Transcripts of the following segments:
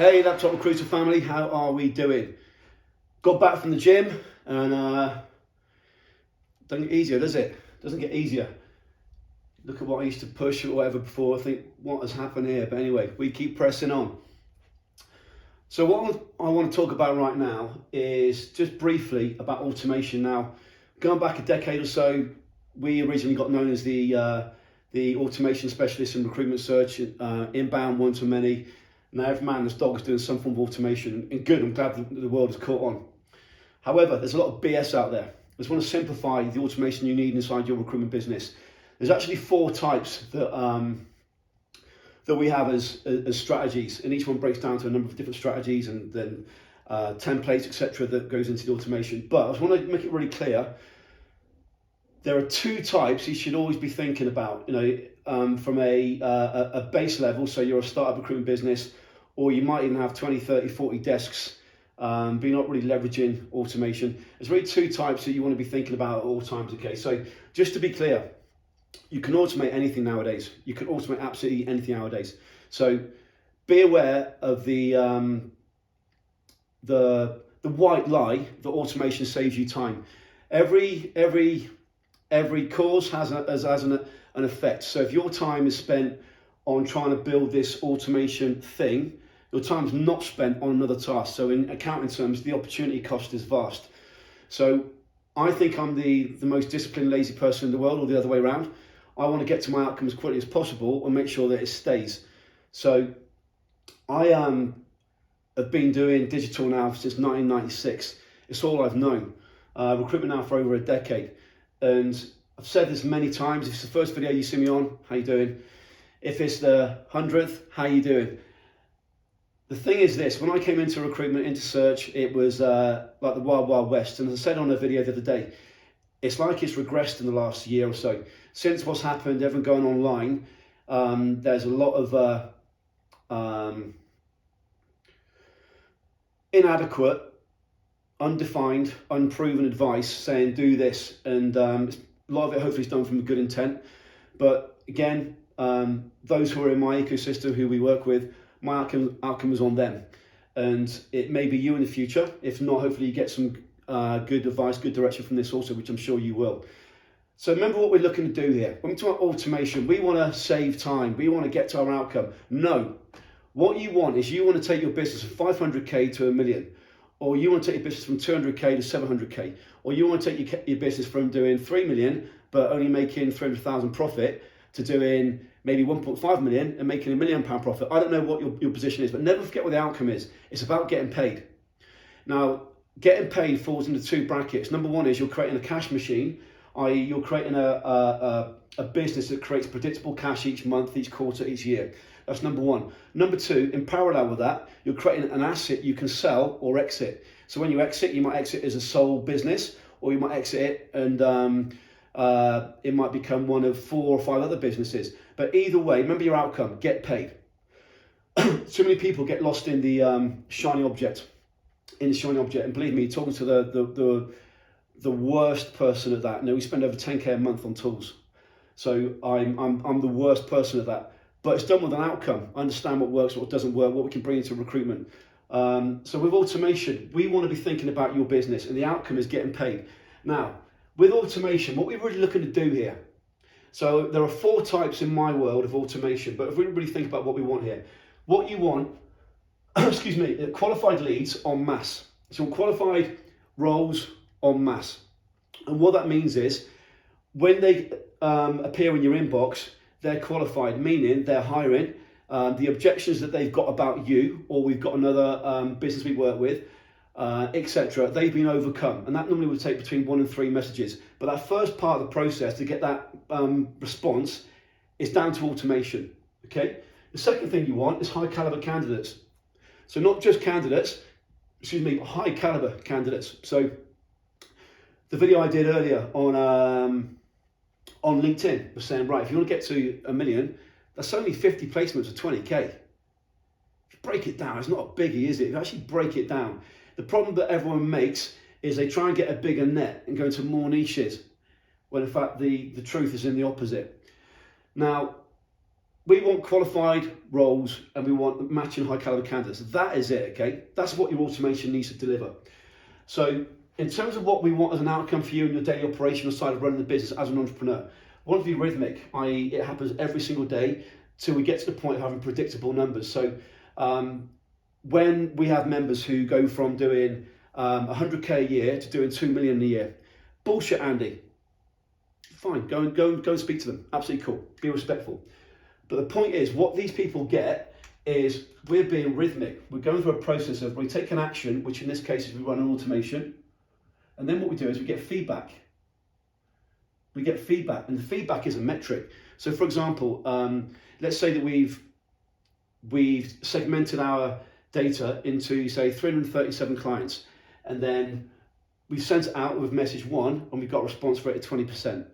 Hey Laptop Recruiter family, how are we doing? Got back from the gym and doesn't get easier, does it? Doesn't get easier. Look at what I used to push or whatever before. I think, what has happened here? But anyway, we keep pressing on. So what I want to talk about right now is just briefly about automation. Now, going back a decade or so, we originally got known as the automation specialist in recruitment search, inbound, one-to-many. Now every man and his dog is doing some form of automation, and good, I'm glad the world has caught on. However, there's a lot of BS out there. I just want to simplify the automation you need inside your recruitment business. There's actually 4 types that we have as strategies, and each one breaks down to a number of different strategies and then templates, etc., that goes into the automation. But I just want to make it really clear. There are 2 types you should always be thinking about, from a base level. So you're a startup recruitment business, or you might even have 20, 30, 40 desks, but you're not really leveraging automation. There's really 2 types that you want to be thinking about at all times, okay? So just to be clear, you can automate anything nowadays. You can automate absolutely anything nowadays. So be aware of the white lie that automation saves you time. Every cause has an effect. So if your time is spent on trying to build this automation thing, your time's not spent on another task. So in accounting terms, the opportunity cost is vast. So I think I'm the most disciplined, lazy person in the world, or the other way around. I want to get to my outcome as quickly as possible and make sure that it stays. So I have been doing digital now since 1996. It's all I've known. Recruitment now for over a decade. And I've said this many times. If it's the first video you see me on, how you doing? If it's the 100th, how you doing? The thing is this: when I came into recruitment, into search, it was like the wild, wild west. And as I said on a video the other day, it's like it's regressed in the last year or so. Since what's happened, everyone going online, there's a lot of inadequate, undefined, unproven advice saying do this, and a lot of it hopefully is done from a good intent. But again, those who are in my ecosystem, who we work with, my outcome is on them, and it may be you in the future. If not, hopefully you get some good advice, good direction from this also, which I'm sure you will. So remember what we're looking to do here. When we talk about automation, we want to save time. We want to get to our outcome. No, what you want is you want to take your business from 500k to 1 million. Or you want to take your business from 200k to 700k, or you want to take your business from doing 3 million but only making 300,000 profit to doing maybe 1.5 million and making £1 million profit. I don't know what your position is, but never forget what the outcome is. It's about getting paid. Now, getting paid falls into 2 brackets. Number 1 is you're creating a cash machine, i.e. you're creating a business that creates predictable cash each month, each quarter, each year. That's number 1. Number 2, in parallel with that, you're creating an asset you can sell or exit. So when you exit, you might exit as a sole business, or you might exit it and it might become one of 4 or 5 other businesses. But either way, remember your outcome: get paid. Too many people get lost in the shiny object. And believe me, talking to the worst person at that. We spend over 10k a month on tools. So I'm the worst person at that. But it's done with an outcome. I understand what works, what doesn't work, what we can bring into recruitment. So with automation, we want to be thinking about your business, and the outcome is getting paid. Now, with automation, what we're really looking to do here. So there are 4 types in my world of automation, but if we really think about what we want here, what you want, excuse me, qualified leads en masse. So qualified roles en masse. And what that means is when they appear in your inbox, they're qualified, meaning they're hiring. The objections that they've got about you, or we've got another business we work with, etc., they've been overcome. And that normally would take between 1 and 3 messages. But that first part of the process to get that response is down to automation, okay? The second thing you want is high caliber candidates. So not just candidates, but high caliber candidates. So the video I did earlier on LinkedIn was saying, right, if you want to get to 1 million, that's only 50 placements of 20k. If you break it down, it's not a biggie, is it? If you actually break it down, the problem that everyone makes is they try and get a bigger net and go into more niches, when in fact the truth is in the opposite. Now, we want qualified roles and we want matching high caliber candidates. That is it, okay? That's what your automation needs to deliver. So in terms of what we want as an outcome for you in your daily operational side of running the business as an entrepreneur, we want to be rhythmic, i.e. it happens every single day till we get to the point of having predictable numbers. So when we have members who go from doing 100k a year to doing 2 million a year, bullshit, Andy. Fine, go and speak to them. Absolutely cool. Be respectful. But the point is, what these people get is we're being rhythmic. We're going through a process of we take an action, which in this case is we run an automation, and then what we do is we get feedback. We get feedback, and the feedback is a metric. So, for example, let's say that we've segmented our data into, say, 337 clients, and then we sent it out with message 1, and we got a response rate of 20%.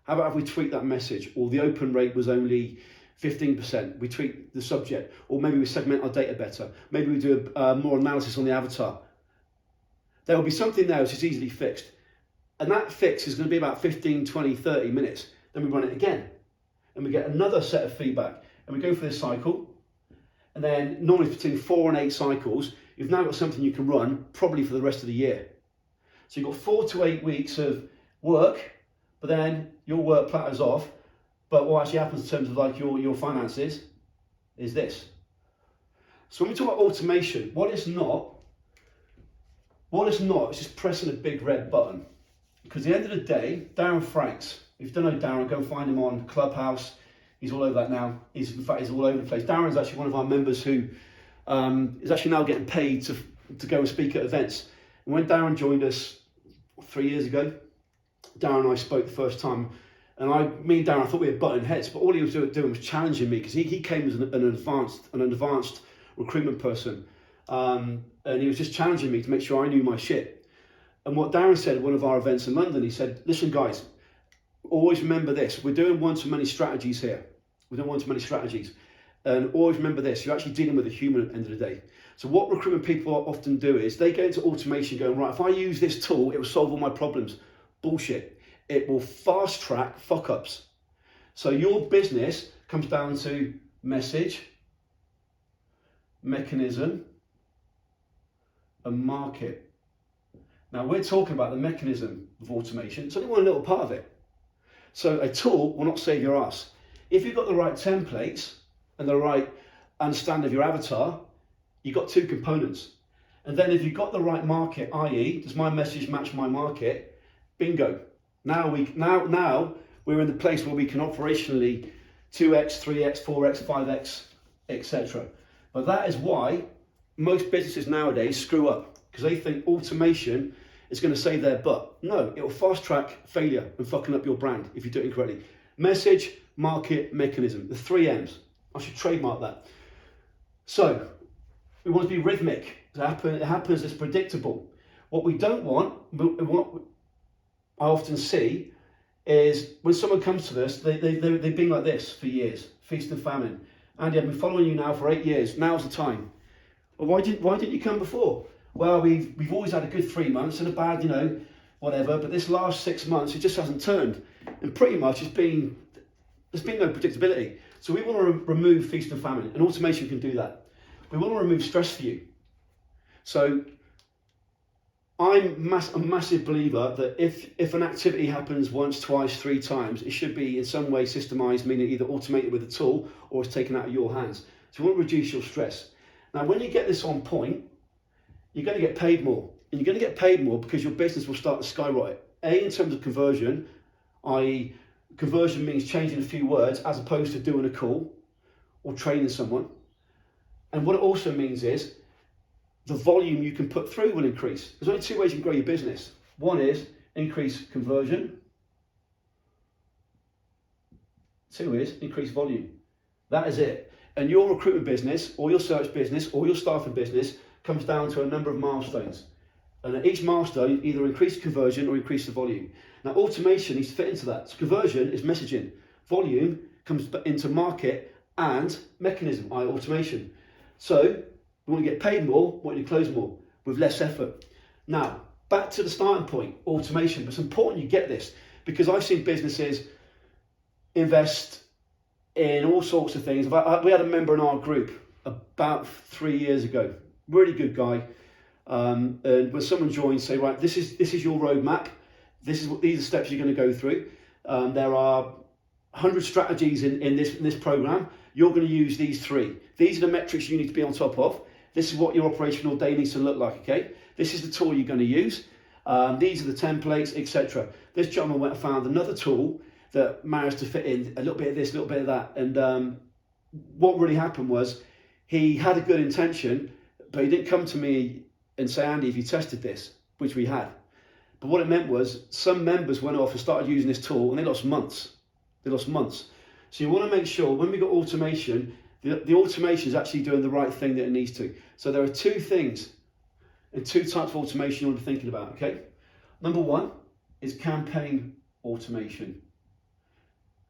How about if we tweak that message, or the open rate was only 15%, we tweak the subject, or maybe we segment our data better, maybe we do more analysis on the avatar. There will be something there which is easily fixed. And that fix is going to be about 15, 20, 30 minutes. Then we run it again, and we get another set of feedback, and we go through this cycle, and then normally between 4 and 8 cycles, you've now got something you can run probably for the rest of the year. So you've got 4 to 8 weeks of work, but then your work platters off. But what actually happens in terms of like your finances is this. So when we talk about automation, what it's not is just pressing a big red button. Because at the end of the day, Darren Franks, if you don't know Darren, go and find him on Clubhouse. He's all over that now. He's all over the place. Darren's actually one of our members who is actually now getting paid to go and speak at events. And when Darren joined us 3 years ago, Darren and I spoke the first time, and me and Darren, I thought we were butting heads, but all he was doing was challenging me, because he came as an advanced recruitment person, and he was just challenging me to make sure I knew my shit. And what Darren said at one of our events in London, he said, listen guys, always remember this, we're doing one-to-many strategies here. We're doing one-to-many strategies. And always remember this, you're actually dealing with a human at the end of the day. So what recruitment people often do is they go into automation going, right, if I use this tool, it will solve all my problems. Bullshit. It will fast track fuck ups. So your business comes down to message, mechanism, and market. Now we're talking about the mechanism of automation. It's only one little part of it. So a tool will not save your ass. If you've got the right templates and the right understanding of your avatar, you've got 2 components. And then if you've got the right market, i.e., does my message match my market? Bingo. Now we're in the place where we can operationally 2x, 3x, 4x, 5x, etc. But that is why most businesses nowadays screw up, because they think automation is going to save their butt. No, it will fast track failure and fucking up your brand if you do it incorrectly. Message, market, mechanism, the 3 M's. I should trademark that. So we want to be rhythmic. It happens, it's predictable. What we don't want, what I often see, is when someone comes to us, they've been like this for years, feast and famine. Andy, I've been following you now for 8 years. Now's the time. Well, why didn't you come before? Well, we've always had a good 3 months and a bad, whatever. But this last 6 months, it just hasn't turned, and pretty much there's been no predictability. So we want to remove feast and famine, and automation can do that. We want to remove stress for you. So I'm a massive believer that if an activity happens once, twice, 3 times, it should be in some way systemized, meaning either automated with a tool or it's taken out of your hands. So you want to reduce your stress. Now, when you get this on point, you're going to get paid more. And you're going to get paid more because your business will start to skyrocket. In terms of conversion, i.e. conversion means changing a few words as opposed to doing a call or training someone. And what it also means is the volume you can put through will increase. There's only 2 ways you can grow your business. One is increase conversion. 2 is increase volume. That is it. And your recruitment business, or your search business, or your staffing business comes down to a number of milestones. And at each milestone, either increase conversion or increase the volume. Now, automation needs to fit into that. So conversion is messaging. Volume comes into market and mechanism, i.e. automation. So we want to get paid more, we want to close more with less effort. Now, back to the starting point, automation. But it's important you get this, because I've seen businesses invest in all sorts of things. We had a member in our group about 3 years ago, really good guy. And when someone joins, say, right, this is your roadmap. These are steps you're going to go through. There are 100 strategies in this program. You're going to use these 3. These are the metrics you need to be on top of. This is what your operational day needs to look like, okay? This is the tool you're going to use. These are the templates, etc. This gentleman went and found another tool that managed to fit in a little bit of this, a little bit of that. And what really happened was he had a good intention, but he didn't come to me and say, Andy, have you tested this? Which we had. But what it meant was some members went off and started using this tool and they lost months. They lost months. So you want to make sure when we got automation, the automation is actually doing the right thing that it needs to. So there are 2 things and 2 types of automation you want to be thinking about, okay? Number 1 is campaign automation.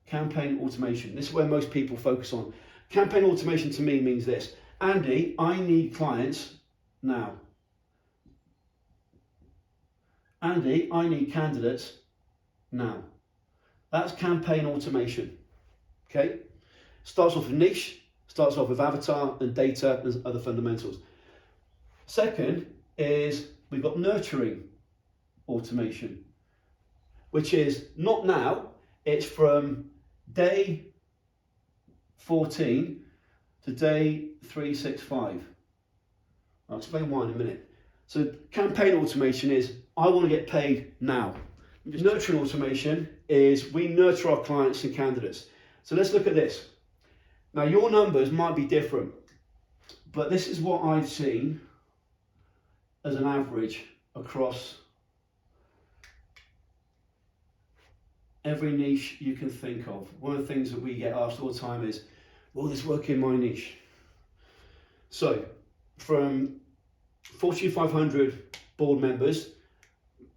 Campaign automation. This is where most people focus on. Campaign automation to me means this. Andy, I need clients now. Andy, I need candidates now. That's campaign automation. Okay? Starts off with niche, starts off with avatar and data and other fundamentals. Second is we've got nurturing automation, which is not now, it's from day 14 to day 365. I'll explain why in a minute. So campaign automation is, I want to get paid now. Nurturing automation is we nurture our clients and candidates. So let's look at this. Now your numbers might be different, but this is what I've seen as an average across every niche you can think of. One of the things that we get asked all the time is, will this work in my niche? So from Fortune 500 board members,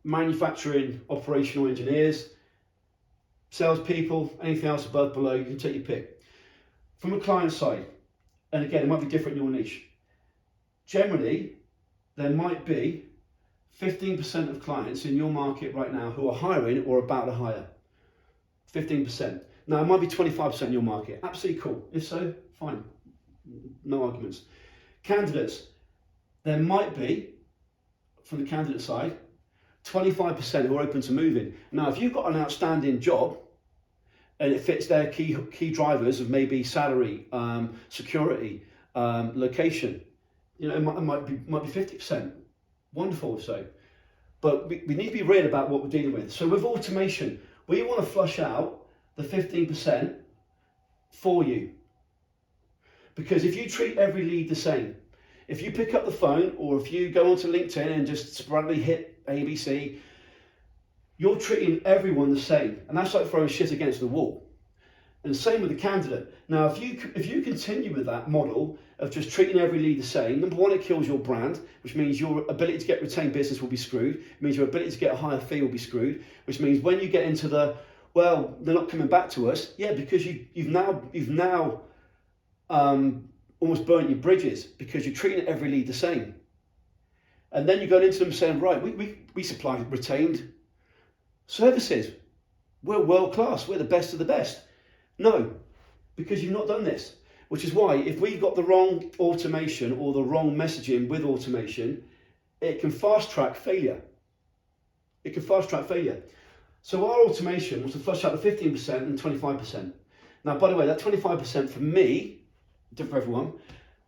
manufacturing operational engineers, salespeople, anything else above, below, you can take your pick. From a client side, and again, it might be different in your niche. Generally, there might be 15% of clients in your market right now who are hiring or about to hire. 15%. Now, it might be 25% in your market. Absolutely cool. If so, fine. No arguments. Candidates. There might be, from the candidate side, 25% who are open to moving. Now, if you've got an outstanding job and it fits their key drivers of maybe salary, security, location, you know, it might be 50%. Wonderful, so. But we need to be real about what we're dealing with. So with automation, we want to flush out the 15% for you. Because if you treat every lead the same, if you pick up the phone or if you go onto LinkedIn and just sporadically hit ABC, you're treating everyone the same. And that's like throwing shit against the wall. And same with the candidate. Now, if you continue with that model of just treating every lead the same, number one, it kills your brand, which means your ability to get retained business will be screwed. It means your ability to get a higher fee will be screwed, which means when you get into the, well, they're not coming back to us. Yeah, because you've now almost burnt your bridges because you're treating every lead the same. And then you're going into them saying, right, we supply retained services. We're world class. We're the best of the best. No, because you've not done this. Which is why if we've got the wrong automation or the wrong messaging with automation, it can fast track failure. It can fast track failure. So our automation was to flush out the 15% and 25%. Now, by the way, that 25% for me, different for everyone,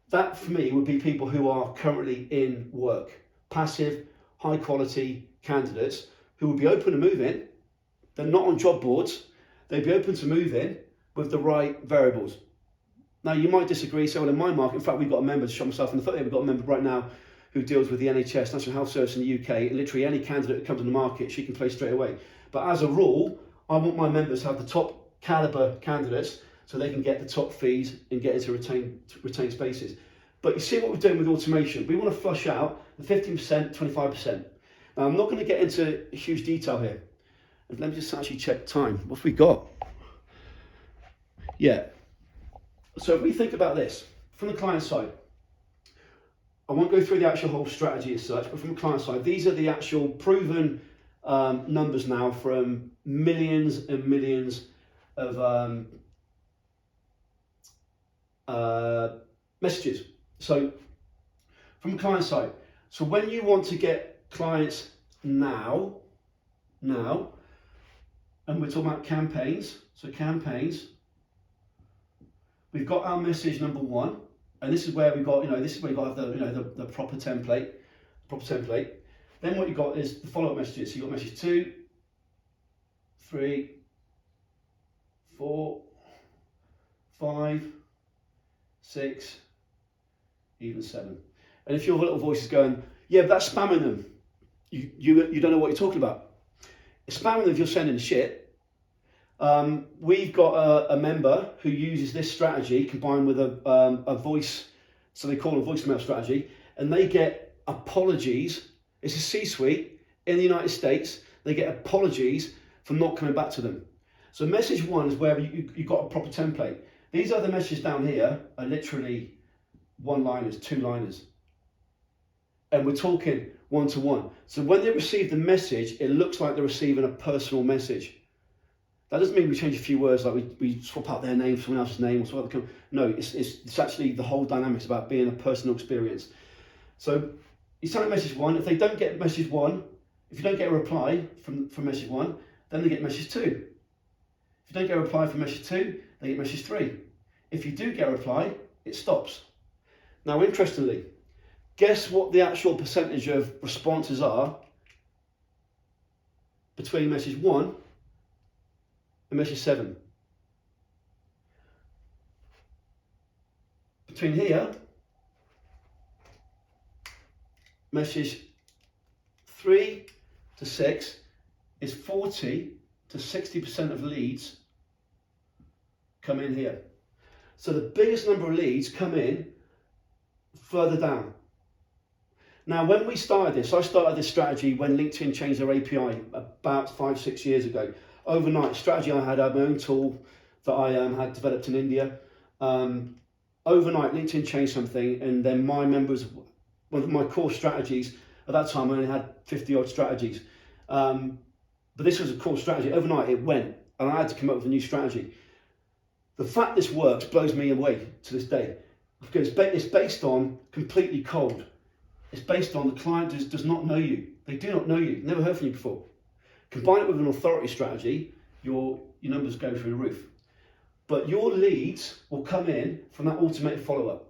that for me would be people who are currently in work. Passive, high quality candidates who would be open to move in. They're not on job boards. They'd be open to move in with the right variables. Now, you might disagree. So in my market, in fact, we've got a member, to shot myself in the foot here, we've got a member right now who deals with the NHS, National Health Service in the UK. And literally any candidate that comes on the market, she can place straight away. But as a rule, I want my members to have the top caliber candidates so they can get the top fees and get into retained spaces. But you see what we're doing with automation. We want to flush out the 15%, 25%. Now, I'm not going to get into huge detail here. Let me just actually check time. What have we got? Yeah. So if we think about this, from the client side, I won't go through the actual whole strategy as such, but from the client side, these are the actual proven numbers now from millions and millions of messages. So from client side, so when you want to get clients now, and we're talking about campaigns, so campaigns, we've got our message number 1, and this is where we got, this is where you got to have the proper template, Then what you got is the follow-up messages. So you got message 2, 3, 4, 5, 6, even 7. And if your little voice is going, yeah, but that's spamming them, you don't know what you're talking about. It's spamming them if you're sending shit. We've got a member who uses this strategy combined with a voice, so they call it a voicemail strategy, and they get apologies. It's a C-suite in the United States. They get apologies for not coming back to them. So message 1 is where you've got a proper template. These other messages down here are literally one-liners, two-liners. And we're talking one-to-one. So when they receive the message, it looks like they're receiving a personal message. That doesn't mean we change a few words, like we swap out their name for someone else's name or swap out no, it's actually the whole dynamics about being a personal experience. So you send a message 1. If they don't get message 1, if you don't get a reply from message 1, then they get message 2. If you don't get a reply from message 2, they get message 3. If you do get a reply, it stops. Now, interestingly, guess what the actual percentage of responses are between message 1 and message 7? Between here, message 3 to 6 is 40 to 60% of leads come in here. So the biggest number of leads come in further down. Now, when we started this, I started this strategy when LinkedIn changed their API about 5-6 years ago. Overnight, strategy I had my own tool that I had developed in India. Overnight, LinkedIn changed something, and then my members, one of my core strategies, at that time I only had 50 odd strategies. But this was a core strategy. Overnight it went, and I had to come up with a new strategy. The fact this works blows me away to this day, because it's based on completely cold. It's based on the client does not know you. They do not know you, never heard from you before. Combine it with an authority strategy, your numbers go through the roof. But your leads will come in from that automated follow-up.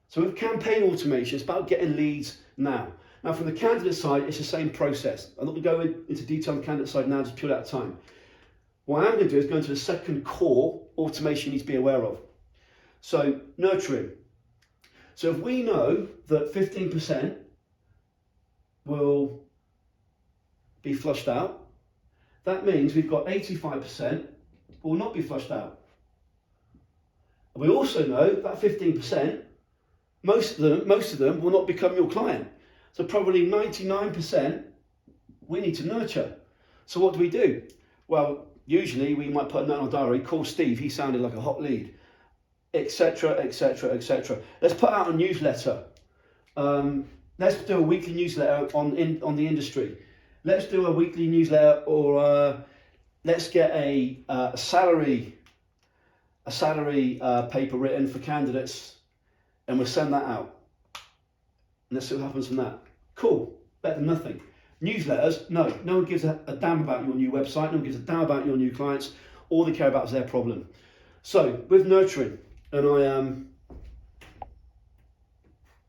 So with campaign automation, it's about getting leads now. Now from the candidate side, it's the same process. I'm not going to go into detail on the candidate side now, just purely out of time. What I'm going to do is go into the second core automation you need to be aware of. So nurturing. So if we know that 15% will be flushed out, that means we've got 85% will not be flushed out. And we also know that 15%, most of them will not become your client. So probably 99% we need to nurture. So what do? Well, usually we might put a note on our diary, call Steve, he sounded like a hot lead, etc, etc, etc. Let's put out a newsletter. Let's do a weekly newsletter on the industry. Let's do a weekly newsletter, or let's get a salary paper written for candidates, and we'll send that out. And let's see what happens from that. Cool, better than nothing. Newsletters, no one gives a damn about your new website, no one gives a damn about your new clients. All they care about is their problem. So with nurturing, and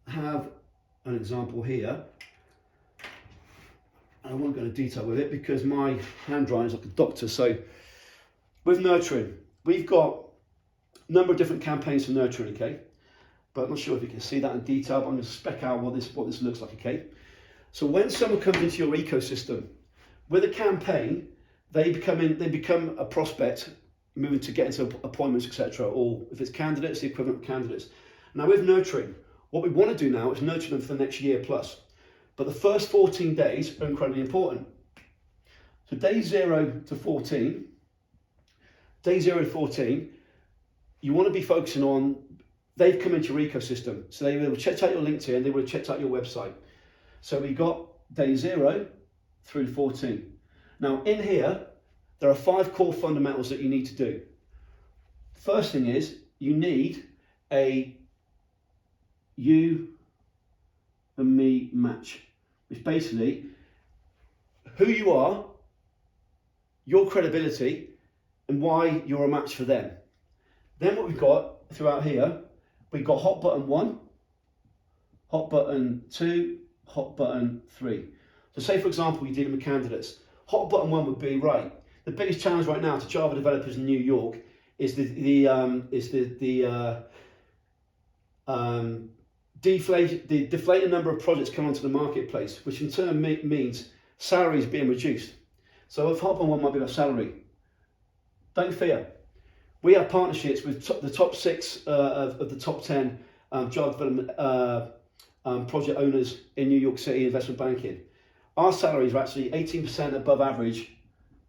I have an example here. I won't go into detail with it because my handwriting is like a doctor. So with nurturing, we've got a number of different campaigns for nurturing, okay? But I'm not sure if you can see that in detail, but I'm going to spec out what this looks like, okay? So when someone comes into your ecosystem, with a campaign, they become a prospect, moving to get into appointments, etc. Or if it's candidates, the equivalent of candidates. Now with nurturing, what we want to do now is nurture them for the next year plus. But the first 14 days are incredibly important. So day 0 to 14, you want to be focusing on, they've come into your ecosystem. So they will have checked out your LinkedIn, they will have checked out your website. So we got day 0 through 14. Now in here, there are 5 core fundamentals that you need to do. First thing is, you need a you and me match, which basically who you are, your credibility, and why you're a match for them. Then what we've got throughout here, we've got hot button 1, hot button 2, hot button 3. So say for example you're dealing with candidates. Hot button 1 would be, right, the biggest challenge right now to Java developers in New York is the deflated number of projects coming onto the marketplace, which in turn means salaries being reduced. So if hot button 1 might be about salary, don't fear. We have partnerships with the top 6 of the top 10 Java development project owners in New York City investment banking. Our salaries are actually 18% above average,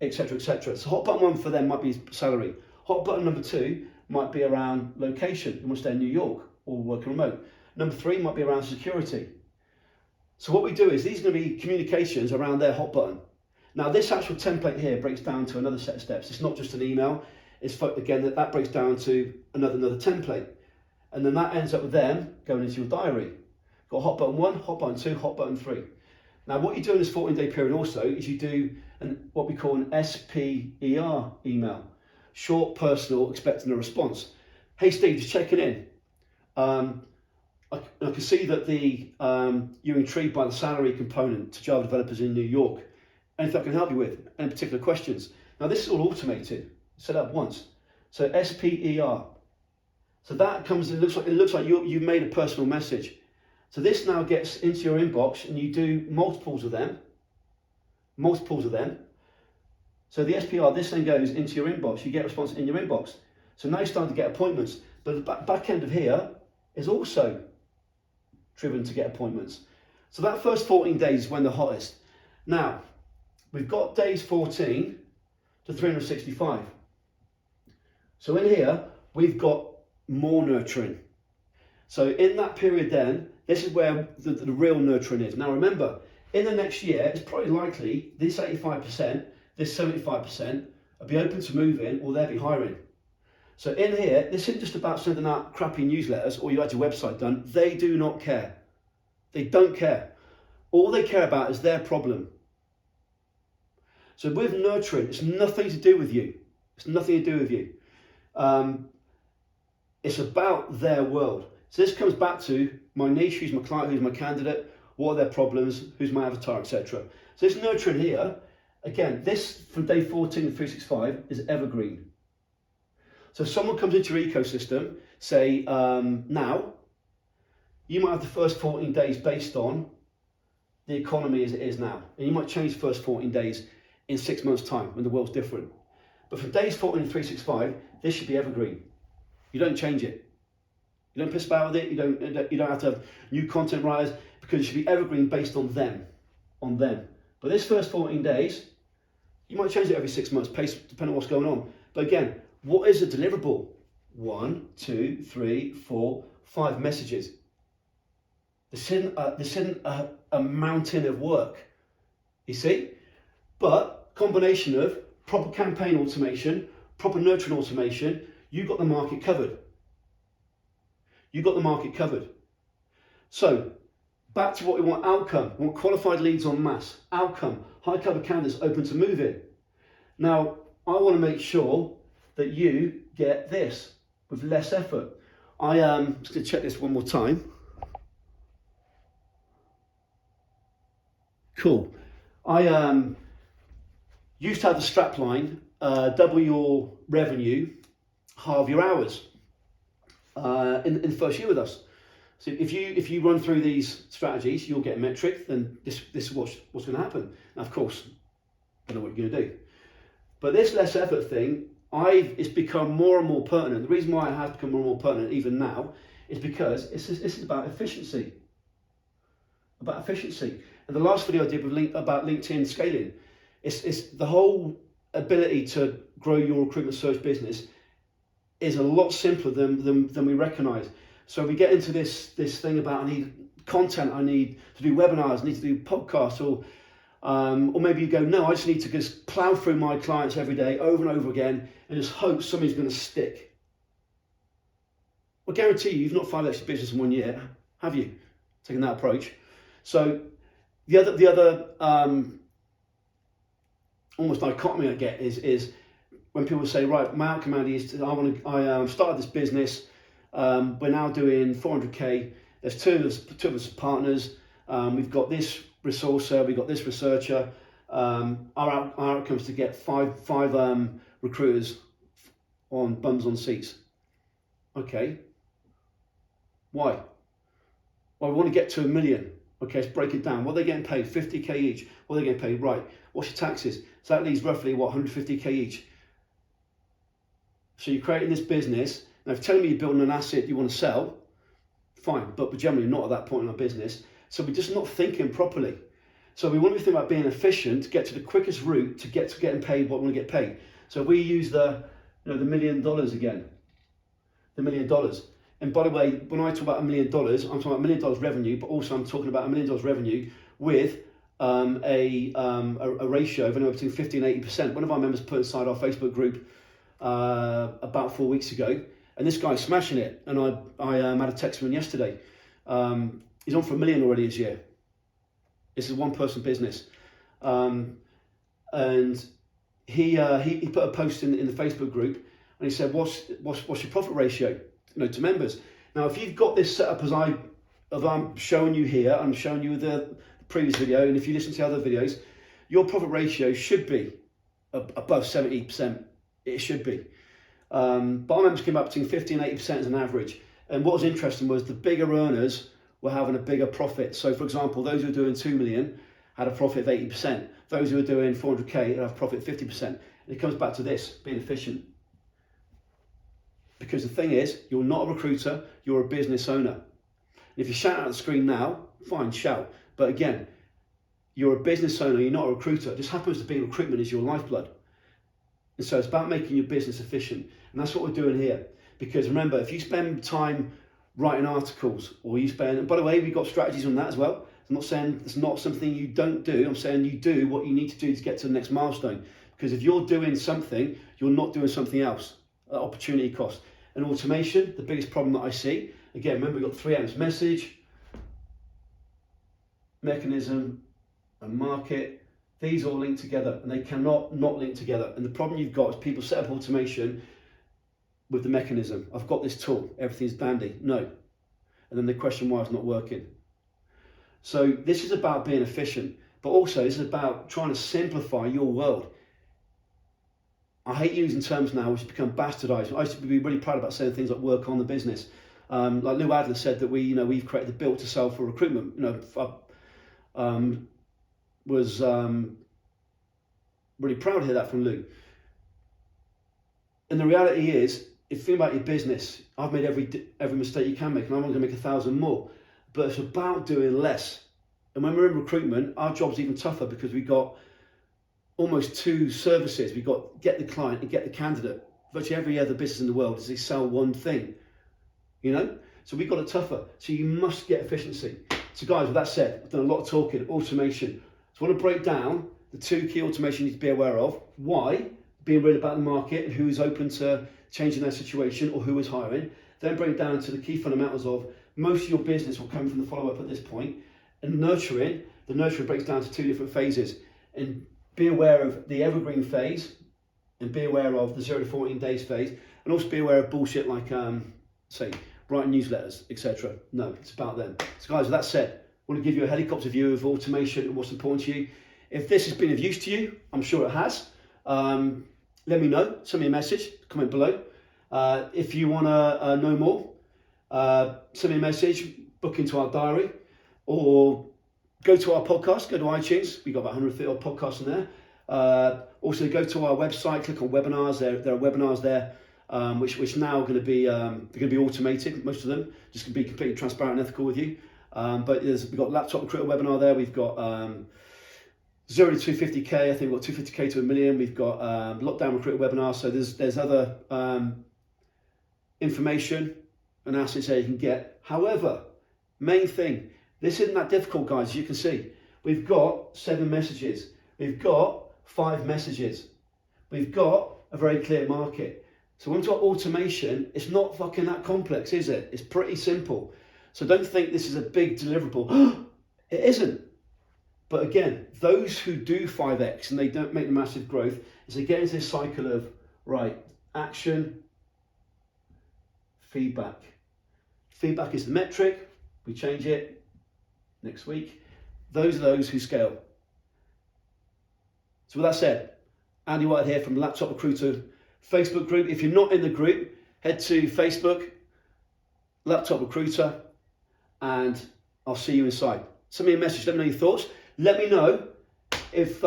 etc., etc. So hot button 1 for them might be salary. Hot button number 2 might be around location. You want to stay in New York or working remote. Number 3 might be around security. So what we do is these are going to be communications around their hot button. Now this actual template here breaks down to another set of steps. It's not just an email. It's again that breaks down to another template, and then that ends up with them going into your diary. Got hot button 1, hot button 2, hot button 3. Now what you do in this 14-day period also is you do what we call an SPER email, short, personal, expecting a response. Hey Steve, just checking in. I can see that you're intrigued by the salary component to Java developers in New York. Anything I can help you with? Any particular questions? Now this is all automated, set up once. So SPER. So that comes. It looks like you made a personal message. So this now gets into your inbox, and you do multiples of them. So the SPR, this then goes into your inbox. You get a response in your inbox. So now you're starting to get appointments. But the back end of here is also driven to get appointments. So that first 14 days is when they're hottest. Now, we've got days 14 to 365. So in here, we've got more nurturing. So in that period then, this is where the real nurturing is. Now remember, in the next year, it's probably likely this 85%, this 75% will be open to moving, or they'll be hiring. So in here, this isn't just about sending out crappy newsletters or you had your website done. They do not care. They don't care. All they care about is their problem. So with nurturing, it's nothing to do with you. It's nothing to do with you. It's about their world. So this comes back to my niche, who's my client, who's my candidate, what are their problems, who's my avatar, etc. So this nurturing here, again, this from day 14 to 365 is evergreen. So if someone comes into your ecosystem, say now, you might have the first 14 days based on the economy as it is now. And you might change the first 14 days in 6 months' time when the world's different. But from days 14 to 365, this should be evergreen. You don't change it. You don't piss about with it. You don't have to have new content writers, because it should be evergreen based on them. But this first 14 days, you might change it every 6 months, depending on what's going on. But again, what is a deliverable? 1, 2, 3, 4, 5 messages. This isn't a mountain of work, you see? But combination of proper campaign automation, proper nurturing automation, you've got the market covered. So back to what we want: outcome. We want qualified leads en masse. Outcome: high cover candidates open to move in. Now, I want to make sure that you get this with less effort. I'm just going to check this one more time. Cool. I used to have the strap line, double your revenue, halve your hours in the first year with us. So if you run through these strategies, you'll get a metric, then this is what's going to happen. Now, of course, I don't know what you're going to do. But this less effort thing, it's become more and more pertinent. The reason why it has become more and more pertinent even now is because this is about efficiency. And the last video I did about LinkedIn scaling, it's the whole ability to grow your recruitment search business is a lot simpler than we recognise. So we get into this thing about I need content, I need to do webinars, I need to do podcasts, or maybe you go, no, I just need to just plow through my clients every day over and over again and just hope somebody's going to stick. I guarantee you've not 5x your business in 1 year, have you? Taking that approach. So the other almost dichotomy I get is when people say, right, my outcome, Andy, is I started this business. We're now doing 400k. There's two of us partners. We've got this resourcer, we've got this researcher. Our outcome is to get five recruiters on bums on seats. Okay. Why? Well, we want to get to 1 million. Okay, let's break it down. What are they getting paid? 50k each. What are they getting paid? Right. What's your taxes? So that leaves roughly, what, 150k each. So you're creating this business. Now, if you're telling me you're building an asset you want to sell, fine, but we're generally not at that point in our business. So we're just not thinking properly. So we want to think about being efficient to get to the quickest route to getting paid what we want to get paid. So we use the $1 million again, the $1 million. And by the way, when I talk about $1 million, I'm talking about $1 million revenue, but also I'm talking about $1 million revenue with a ratio of anywhere between 50 and 80%. One of our members put inside our Facebook group about 4 weeks ago, and this guy's smashing it. And I had a text from him yesterday. He's on for $1 million already this year. This is a one-person business, and he put a post in the Facebook group, and he said, "What's your profit ratio, to members?" Now, if you've got this set up as I'm showing you here, I'm showing you the previous video, and if you listen to other videos, your profit ratio should be above 70%. It should be. But our members came up between 50 and 80% as an average. And what was interesting was the bigger earners were having a bigger profit. So, for example, those who were doing 2 million had a profit of 80%. Those who were doing 400k had a profit of 50%. And it comes back to this, being efficient. Because the thing is, you're not a recruiter, you're a business owner. And if you shout at the screen now, fine, shout. But again, you're a business owner, you're not a recruiter. It just happens to be recruitment is your lifeblood. And so it's about making your business efficient. And that's what we're doing here. Because remember, if you spend time writing articles, or you spend, and by the way, we've got strategies on that as well. I'm not saying it's not something you don't do. I'm saying you do what you need to do to get to the next milestone. Because if you're doing something, you're not doing something else. Opportunity cost. And automation, the biggest problem that I see, again, remember we've got 3 M's: message, mechanism, and market. These all link together, and they cannot not link together. And the problem you've got is people set up automation with the mechanism. I've got this tool, everything's dandy. No. And then they question why it's not working. So this is about being efficient, but also this is about trying to simplify your world. I hate using terms now which have become bastardized. I used to be really proud about saying things like work on the business. Like Lou Adler said that we've created the built to sell for recruitment. Was really proud to hear that from Lou. And the reality is, if you think about your business, I've made every mistake you can make, and I'm going to make 1,000 more. But it's about doing less. And when we're in recruitment, our job's even tougher because we've got almost 2 services. We've got get the client and get the candidate. Virtually every other business in the world is they sell one thing. So we've got it tougher. So you must get efficiency. So guys, with that said, I've done a lot of talking, automation. So I want to break down the 2 key automation you need to be aware of. Why? Being real about the market and who is open to changing their situation or who is hiring. Then break it down to the key fundamentals of most of your business will come from the follow-up at this point. And nurturing, the nurturing breaks down to 2 different phases. And be aware of the evergreen phase and be aware of the 0 to 14 days phase. And also be aware of bullshit like, say, writing newsletters, etc. No, it's about them. So guys, with that said, I want to give you a helicopter view of automation and what's important to you. If this has been of use to you, I'm sure it has. Let me know, send me a message, comment below. If you want to know more, send me a message, book into our diary, or go to our podcast, go to iTunes. We've got about 150 odd podcasts in there. Also go to our website, click on webinars. There are webinars there, which now are going to be they're going to be automated. Most of them just going to be completely transparent and ethical with you. But we've got laptop recruiter webinar there. We've got 0 to 250k. I think we've got 250k to 1 million. We've got lockdown recruiter webinar. So there's other information and assets there you can get. However, main thing, this isn't that difficult, guys. As you can see, we've got 7 messages. We've got 5 messages. We've got a very clear market. So when we talk automation, it's not fucking that complex, is it? It's pretty simple. So don't think this is a big deliverable. It isn't. But again, those who do 5x and they don't make the massive growth, is they get into this cycle of, right, action, feedback. Feedback is the metric. We change it next week. Those are those who scale. So with that said, Andy Whitehead here from Laptop Recruiter Facebook group. If you're not in the group, head to Facebook, Laptop Recruiter, and I'll see you inside. Send me a message, let me know your thoughts. Let me know if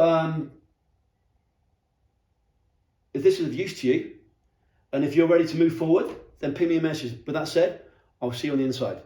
this is of use to you, and if you're ready to move forward, then ping me a message. With that said, I'll see you on the inside.